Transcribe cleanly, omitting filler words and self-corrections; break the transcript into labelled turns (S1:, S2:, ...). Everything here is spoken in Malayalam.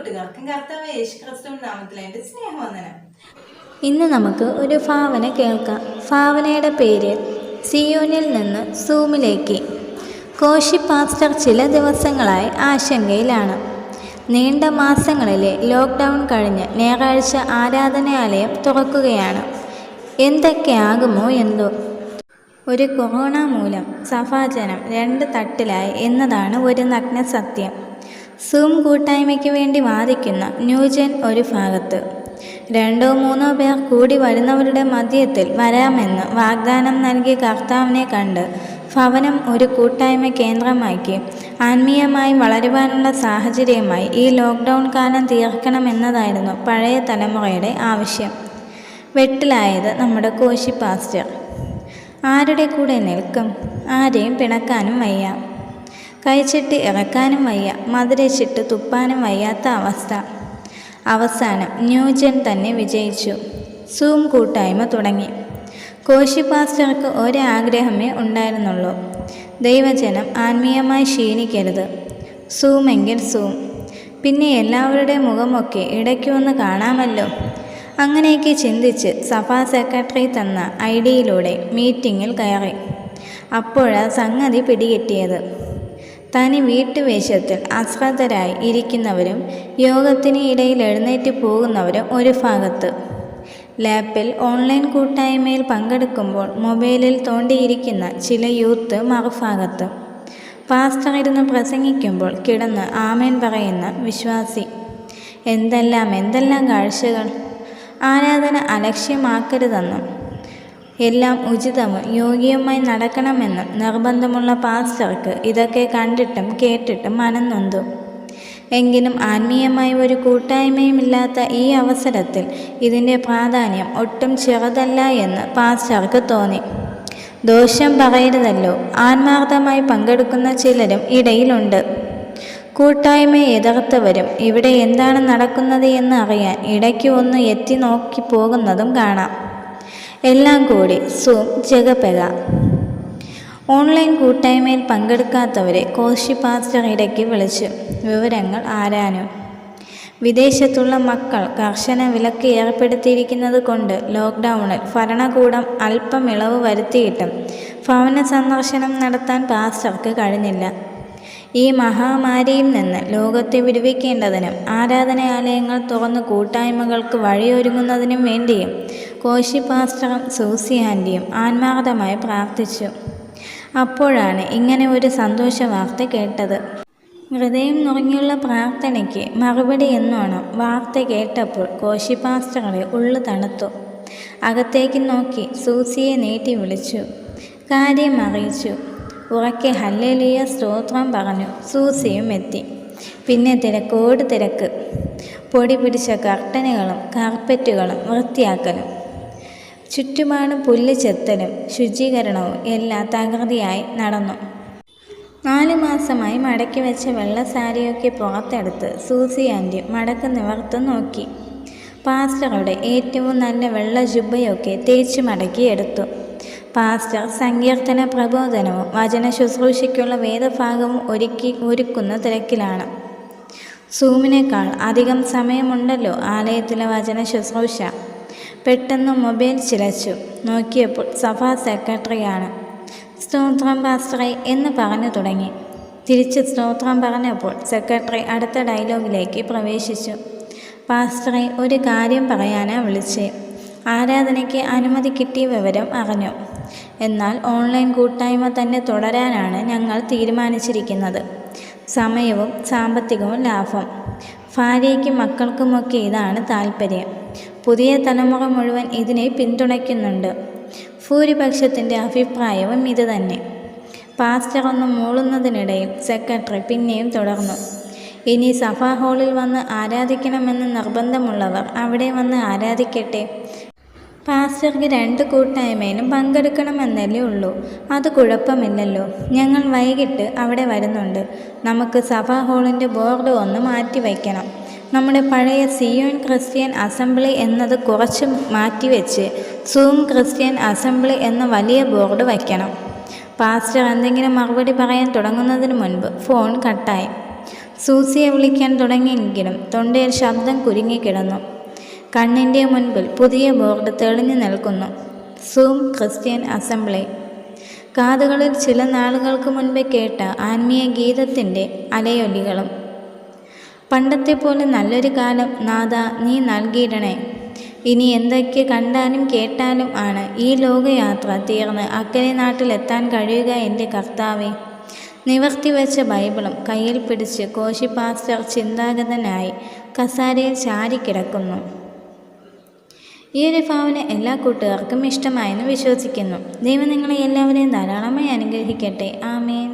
S1: കൂട്ടുകാർക്കും കർത്താവ് യേശുക്രിസ്തുവിന്റെ നാമത്തിൽ എൻ്റെ സ്നേഹവന്ദനം.
S2: ഇന്ന് നമുക്ക് ഒരു ഭാവന കേൾക്കാം. ഭാവനയുടെ പേര് സിയോനിൽ നിന്ന് സൂമിലേക്ക്. കോശി പാസ്റ്റർ ചില ദിവസങ്ങളായി ആശങ്കയിലാണ്. നീണ്ട മാസങ്ങളിലെ ലോക്ക്ഡൗൺ കഴിഞ്ഞ് ഞായറാഴ്ച ആരാധനാലയം തുറക്കുകയാണ്. എന്തൊക്കെയാകുമോ എന്തോ. ഒരു കൊറോണ മൂലം സഭാജനം 2 തട്ടിലായി എന്നതാണ് ഒരു നഗ്ന സത്യം. സൂം കൂട്ടായ്മയ്ക്ക് വേണ്ടി വാദിക്കുന്ന ന്യൂജൻ ഒരു ഭാഗത്ത്, 2-3 പേർ കൂടി വരുന്നവരുടെ മധ്യത്തിൽ വരാമെന്ന് വാഗ്ദാനം നൽകിയ കർത്താവിനെ കണ്ട് ഭവനം ഒരു കൂട്ടായ്മ കേന്ദ്രമാക്കി ആത്മീയമായി വളരുവാനുള്ള സാഹചര്യമായി ഈ ലോക്ക്ഡൗൺ കാലം തീർക്കണമെന്നതായിരുന്നു പഴയ തലമുറയുടെ ആവശ്യം. വെട്ടിലായത് നമ്മുടെ കോശി പാസ്റ്റർ. ആരുടെ കൂടെ നിൽക്കും? ആരെയും പിണക്കാനും വയ്യ, കഴിച്ചിട്ട് ഇറക്കാനും വയ്യ, മധുരച്ചിട്ട് തുപ്പാനും വയ്യാത്ത അവസ്ഥ. അവസാനം ന്യൂജൻ തന്നെ വിജയിച്ചു. സൂം കൂട്ടായ്മ തുടങ്ങി. കോശി പാസ്റ്റർക്ക് ഒരാഗ്രഹമേ ഉണ്ടായിരുന്നുള്ളൂ: ദൈവജനം ആത്മീയമായി ക്ഷീണിക്കരുത്. സൂമെങ്കിൽ സൂം, പിന്നെ എല്ലാവരുടെ മുഖമൊക്കെ ഇടയ്ക്ക് വന്ന് കാണാമല്ലോ. അങ്ങനെയൊക്കെ ചിന്തിച്ച് സഭാ സെക്രട്ടറി തന്ന ഐഡിയയിലൂടെ മീറ്റിങ്ങിൽ കയറി. അപ്പോഴാ സംഗതി പിടികിട്ടിയത്. തനി വീട്ടുവേഷത്തിൽ അശ്രദ്ധരായി ഇരിക്കുന്നവരും യോഗത്തിന് ഇടയിൽ എഴുന്നേറ്റ് പോകുന്നവരും ഒരു ഭാഗത്ത്, ലാപ്പിൽ ഓൺലൈൻ കൂട്ടായ്മയിൽ പങ്കെടുക്കുമ്പോൾ മൊബൈലിൽ തോണ്ടിയിരിക്കുന്ന ചില യൂത്ത് മറുഭാഗത്ത്, പാസ്റ്റർ ഇരുന്ന് പ്രസംഗിക്കുമ്പോൾ കിടന്ന് ആമേൻ പറയുന്ന വിശ്വാസി. എന്തെല്ലാം കാഴ്ചകൾ! ആരാധന അലക്ഷ്യമാക്കരുതെന്നും എല്ലാം ഉചിതവും യോഗ്യവുമായി നടക്കണമെന്നും നിർബന്ധമുള്ള പാസ്റ്റർക്ക് ഇതൊക്കെ കണ്ടിട്ടും കേട്ടിട്ടും മനം നൊന്തു. എങ്കിലും ആത്മീയമായ ഒരു കൂട്ടായ്മയുമില്ലാത്ത ഈ അവസരത്തിൽ ഇതിൻ്റെ പ്രാധാന്യം ഒട്ടും ചെറുതല്ല എന്ന് പാസ്റ്റർക്ക് തോന്നി. ദോഷം പറയരുതല്ലോ, ആത്മാർത്ഥമായി പങ്കെടുക്കുന്ന ചിലരും ഇടയിലുണ്ട്. കൂട്ടായ്മയെ എതിർത്തവരും ഇവിടെ എന്താണ് നടക്കുന്നത് എന്ന് അറിയാൻ ഇടയ്ക്ക് ഒന്ന് എത്തി നോക്കി പോകുന്നതും കാണാം. എല്ലാം കൂടി സൂം ജഗപെഗ. ഓൺലൈൻ കൂട്ടായ്മയിൽ പങ്കെടുക്കാത്തവരെ കോശി പാസ്റ്റർ ഇടയ്ക്ക് വിളിച്ചു വിവരങ്ങൾ ആരാനും. വിദേശത്തുള്ള മക്കൾ കർശന വിലക്ക് ഏർപ്പെടുത്തിയിരിക്കുന്നത് കൊണ്ട് ലോക്ക്ഡൗണിൽ ഭരണകൂടം അല്പം ഇളവ് വരുത്തിയിട്ടും ഭവന സന്ദർശനം നടത്താൻ പാസ്റ്റർക്ക് കഴിഞ്ഞില്ല. ഈ മഹാമാരിയിൽ നിന്ന് ലോകത്തെ വിടുവിക്കേണ്ടതിനും ആരാധനാലയങ്ങൾ തുറന്ന് കൂട്ടായ്മകൾക്ക് വഴിയൊരുങ്ങുന്നതിനും വേണ്ടിയും കോശി പാസ്റ്ററും സൂസി ആൻറ്റിയും ആത്മാർത്ഥമായി പ്രാർത്ഥിച്ചു. അപ്പോഴാണ് ഇങ്ങനെ ഒരു സന്തോഷ വാർത്ത കേട്ടത്. ഹൃദയം നുറങ്ങിയുള്ള പ്രാർത്ഥനയ്ക്ക് മറുപടി എന്നോണം വാർത്ത കേട്ടപ്പോൾ കോശി പാസ്റ്ററുടെ ഉള്ളു തണുത്തു. അകത്തേക്ക് നോക്കി സൂസിയെ നീട്ടി വിളിച്ചു, കാര്യം അറിയിച്ചു. ഉറക്കെ ഹല്ലേലൂയ സ്തോത്രം പറഞ്ഞു. സൂസിയും എത്തി. പിന്നെ തിരക്കോട് തിരക്ക്. പൊടി പിടിച്ച കർട്ടനുകളും കാർപ്പറ്റുകളും വൃത്തിയാക്കലും, ചുറ്റുപാടും പുല്ല് ചെത്തലും ശുചീകരണവും എല്ലാം തകൃതിയായി നടന്നു. 4 മാസമായി മടക്കി വെച്ച വെള്ള സാരിയൊക്കെ പുറത്തെടുത്ത് സൂസി ആൻറ്റി മടക്ക് നിവർത്ത് നോക്കി. പാസ്റ്ററുടെ ഏറ്റവും നല്ല വെള്ള ജുബയൊക്കെ തേച്ച് മടക്കി എടുത്തു. പാസ്റ്റർ സങ്കീർത്തന പ്രബോധനവും വചന ശുശ്രൂഷയ്ക്കുള്ള വേദഭാഗവും ഒരുക്കുന്ന തിരക്കിലാണ്. സൂമിനേക്കാൾ അധികം സമയമുണ്ടല്ലോ ആലയത്തിലെ വചന ശുശ്രൂഷ. പെട്ടെന്ന് മൊബൈൽ ചിലച്ചു. നോക്കിയപ്പോൾ സഭാ സെക്രട്ടറിയാണ്. സ്തോത്രം പാസ്റ്ററെ എന്ന് പറഞ്ഞു തുടങ്ങി. തിരിച്ച് സ്തോത്രം പറഞ്ഞപ്പോൾ സെക്രട്ടറി അടുത്ത ഡയലോഗിലേക്ക് പ്രവേശിച്ചു. പാസ്റ്ററെ, ഒരു കാര്യം പറയാനാ വിളിച്ചേ. ആരാധനയ്ക്ക് അനുമതി കിട്ടിയ വിവരം അറിഞ്ഞു. എന്നാൽ ഓൺലൈൻ കൂട്ടായ്മ തന്നെ തുടരാനാണ് ഞങ്ങൾ തീരുമാനിച്ചിരിക്കുന്നത്. സമയവും സാമ്പത്തികവും ലാഭം. ഭാര്യയ്ക്കും മക്കൾക്കുമൊക്കെ ഇതാണ് താല്പര്യം. പുതിയ തലമുറ മുഴുവൻ ഇതിനെ പിന്തുണയ്ക്കുന്നുണ്ട്. ഭൂരിപക്ഷത്തിൻ്റെ അഭിപ്രായവും ഇത് തന്നെ. പാസ്റ്റർ ഒന്ന് മൂളുന്നതിനിടയിൽ സെക്രട്ടറി പിന്നെയും തുടർന്നു. ഇനി സഭാ ഹാളിൽ വന്ന് ആരാധിക്കണമെന്ന് നിർബന്ധമുള്ളവർ അവിടെ വന്ന് ആരാധിക്കട്ടെ. പാസ്റ്റർക്ക് 2 കൂട്ടായ്മയിലും പങ്കെടുക്കണമെന്നല്ലേ ഉള്ളൂ. അത് കുഴപ്പമില്ലല്ലോ. ഞങ്ങൾ വൈകിട്ട് അവിടെ വരുന്നുണ്ട്. നമുക്ക് സഭാ ഹാളിൻ്റെ ബോർഡ് ഒന്ന് മാറ്റി വയ്ക്കണം. നമ്മുടെ പഴയ സിയോൻ ക്രിസ്ത്യൻ അസംബ്ലി എന്നത് കുറച്ച് മാറ്റിവെച്ച് സൂം ക്രിസ്ത്യൻ അസംബ്ലി എന്ന വലിയ ബോർഡ് വയ്ക്കണം. പാസ്റ്റർ എന്തെങ്കിലും മറുപടി പറയാൻ തുടങ്ങുന്നതിന് മുൻപ് ഫോൺ കട്ടായി. സൂസിയെ വിളിക്കാൻ തുടങ്ങിയെങ്കിലും തൊണ്ടയിൽ ശബ്ദം കുരുങ്ങിക്കിടന്നു. കണ്ണിൻ്റെ മുൻപിൽ പുതിയ ബോർഡ് തെളിഞ്ഞു നിൽക്കുന്നു. Zoom Christian assembly. കാതുകളിൽ ചില നാളുകൾക്ക് മുൻപേ കേട്ട ആത്മീയ ഗീതത്തിൻ്റെ അലയൊലികളും. പണ്ടത്തെ പോലെ നല്ലൊരു കാലം നാഥ നീ നൽകിയിടണേ. ഇനി എന്തൊക്കെ കണ്ടാലും കേട്ടാലും ആണ് ഈ ലോകയാത്ര തീർന്ന് അക്കരെ നാട്ടിലെത്താൻ കഴിയുക എൻ്റെ കർത്താവേ. നിവർത്തി വെച്ച ബൈബിളും കയ്യിൽ പിടിച്ച് കോശി പാസ്റ്റർ ചിന്താഗതനായി കസാരയിൽ ചാരിക്കിടക്കുന്നു. ഈ ഒരു ഭാവന എല്ലാ കൂട്ടുകാർക്കും ഇഷ്ടമായെന്ന് വിശ്വസിക്കുന്നു. ദൈവം നിങ്ങളെ എല്ലാവരെയും ധാരാളമായി അനുഗ്രഹിക്കട്ടെ. ആമേൻ.